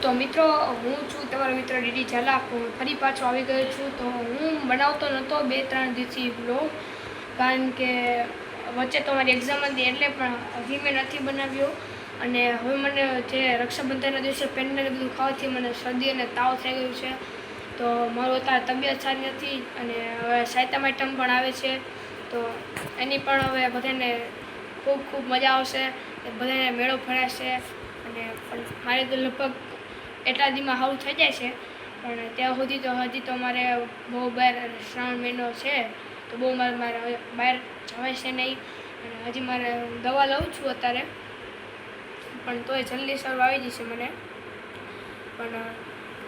તો મિત્રો હું છું તમારો મિત્ર ડીડી ઝાલા ફરી પાછો આવી ગયો છું. તો હું બનાવતો નહોતો 2-3 દિવસથી બ્લોગ, કારણ કે વચ્ચે તો મારી એક્ઝામ હતી એટલે, પણ હજી મેં નથી બનાવ્યો. અને હવે મને જે રક્ષાબંધનના દિવસે પેનને બધું ખાવાથી મને શરદી અને તાવ થઈ ગયું છે. તો મારું અત્યારે તબિયત સારી નથી અને હવે સાતમ આઠમ પણ આવે છે. તો એની પણ હવે બધાને ખૂબ ખૂબ મજા આવશે, બધાને મેળો ભરાશે. અને મારે તો લગભગ એટલા દીમાં સારું થઈ જાય છે, પણ ત્યાં સુધી તો હજી તો મારે બહુ બહાર શ્રાવણ મહિનો છે તો બહુ મારે બહાર જવાય છે નહીં. અને હજી મારે દવા લઉં છું અત્યારે, પણ તોય જલ્દી સારું આવી જશે મને. પણ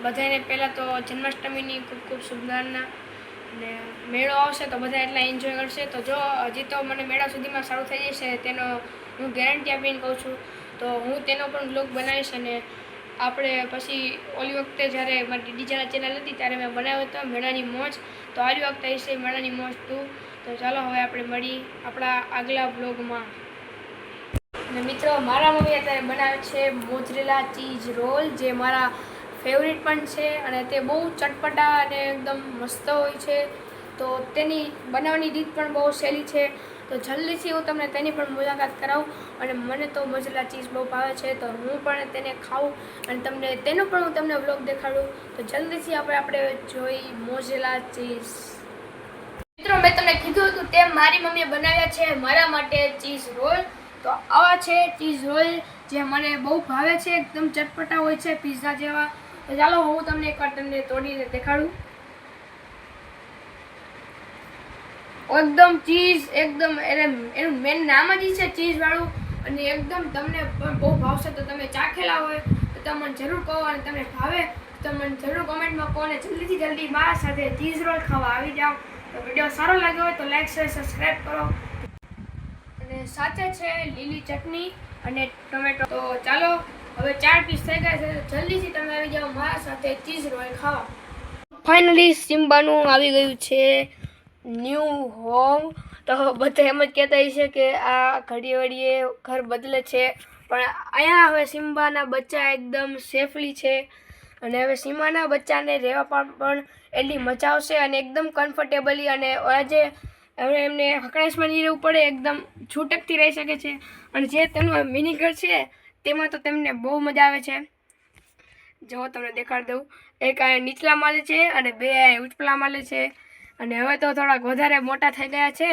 બધાને પહેલાં તો જન્માષ્ટમીની ખૂબ ખૂબ શુભકામના. અને મેળો આવશે તો બધા એટલા એન્જોય કરશે. તો જો હજી તો મને મેળા સુધીમાં સારું થઈ જશે તેનો હું ગેરંટી આપીને કહું છું. તો હું તેનો પણ બ્લોગ બનાવીશ. અને આપણે પછી ઓલી વખતે જ્યારે મારી ડીડી ઝાલા ચેનલ હતી ત્યારે મેં બનાવ્યો હતો મેળાની મોજ. તો આવી વખતે હશે મેળાની મોજ 2. તો ચાલો હવે આપણે મળી આપણા આગલા બ્લોગમાં. અને મિત્રો, મારા મમ્મી અત્યારે બનાવે છે મોઝરેલા ચીઝ રોલ, જે મારા ફેવરિટ પણ છે. અને તે બહુ ચટપટા અને એકદમ મસ્ત હોય છે. તો તેની બનાવવાની રીત પણ બહુ સહેલી છે. તો જલ્દીથી હું તમને તેની પણ મુલાકાત કરાવું. અને મને તો મોઝરેલા ચીઝ બહુ ભાવે છે, તો હું પણ તેને ખાઉં અને તમને તેનો પણ હું તમને વ્લોગ દેખાડું. તો જલ્દીથી આપણે જોઈ મોઝરેલા ચીઝ. મિત્રો, મેં તમને કીધું હતું તેમ મારી મમ્મીએ બનાવ્યા છે મારા માટે ચીઝ રોલ. તો આવા છે ચીઝ રોલ, જે મને બહુ ભાવે છે, એકદમ ચટપટા હોય છે પિઝા જેવા. તો ચાલો હું તમને એકવાર તમને તોડીને દેખાડું. એકદમ ચીઝ, એકદમ એનું મેન નામ જ છે ચીઝ વાળું. અને એકદમ તમને પણ બહુ ભાવશે. તો તમે ચાખેલા હોય તો તમે મને જરૂર કહો, અને તમને ભાવે તો મને જરૂર કોમેન્ટમાં કહો. અને જલ્દી મારા સાથે ચીઝ રોલ ખાવા આવી જાઓ. તો વિડીયો સારો લાગ્યો હોય તો લાઈક, શેર, સબસ્ક્રાઈબ કરો. અને સાથે છે લીલી ચટણી અને ટોમેટો. તો ચાલો, હવે 4 પીસ થઈ ગયા છે. જલ્દીથી તમે આવી જાઓ મારા સાથે ચીઝ રોલ ખાવા. ફાઇનલી સિમ્બાનું આવી ગયું છે ન્યૂ હોમ. તો બધા એમ જ કહેતા હશે કે આ ઘડીએ ઘર બદલે છે, પણ અહીંયા હવે સિમ્બાના બચ્ચા એકદમ સેફલી છે. અને હવે સિમ્બાના બચ્ચાને રહેવા પણ એટલી મજા આવશે અને એકદમ કમ્ફર્ટેબલી. અને આજે હવે એમને હકડાશમાં નહીં રહેવું પડે, એકદમ છૂટકથી રહી શકે છે. અને જે તેમનું મિની ઘર છે તેમાં તો તેમને બહુ મજા આવે છે. જો તમને દેખાડી દઉં, એક આ નીચલા માળે છે અને 2 આ ઉપલા માળે છે. અને હવે તો થોડાક વધારે મોટા થઈ ગયા છે,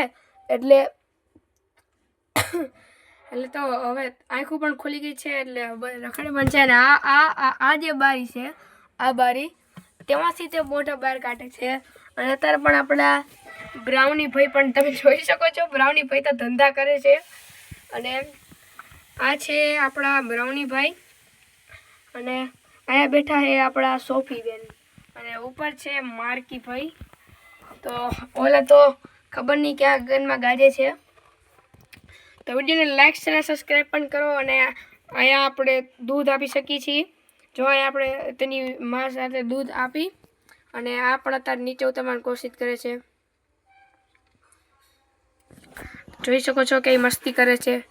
એટલે તો હવે આંખો પણ ખુલી ગઈ છે, એટલે રખડે પણ છે. અને આ જે બારી છે, આ બારી તેમાંથી તે મોઢા બહાર કાઢે છે. અને અત્યારે પણ આપણા બ્રાઉની ભાઈ પણ તમે જોઈ શકો છો, બ્રાઉની ભાઈ તો ધંધા કરે છે. અને આ છે આપણા બ્રાઉની ભાઈ. અને અહીંયા બેઠા છે આપણા સોફી બેન. અને ઉપર છે માર્કી ભાઈ. તો ઓલા તો ખબર નહીં ક્યાં ગનમાં ગાજે છે. તો વિડીયોને લાઈક, શેર, સબસ્ક્રાઈબ પણ કરો. અને અહીંયા આપણે દૂધ આપી શકીએ છીએ. જો અહીંયા આપણે તેની મા સાથે દૂધ આપી, અને આ પણ અત્યારે નીચે ઉતરવાની કોશિશ કરે છે. જોઈ શકો છો કે મસ્તી કરે છે.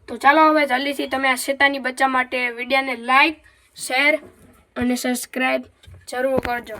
તો ચાલો હવે જલ્દીથી તમે આ શેતાની બચ્ચા માટે વિડીયોને લાઈક, શેર અને સબસ્ક્રાઈબ જરૂર કરજો.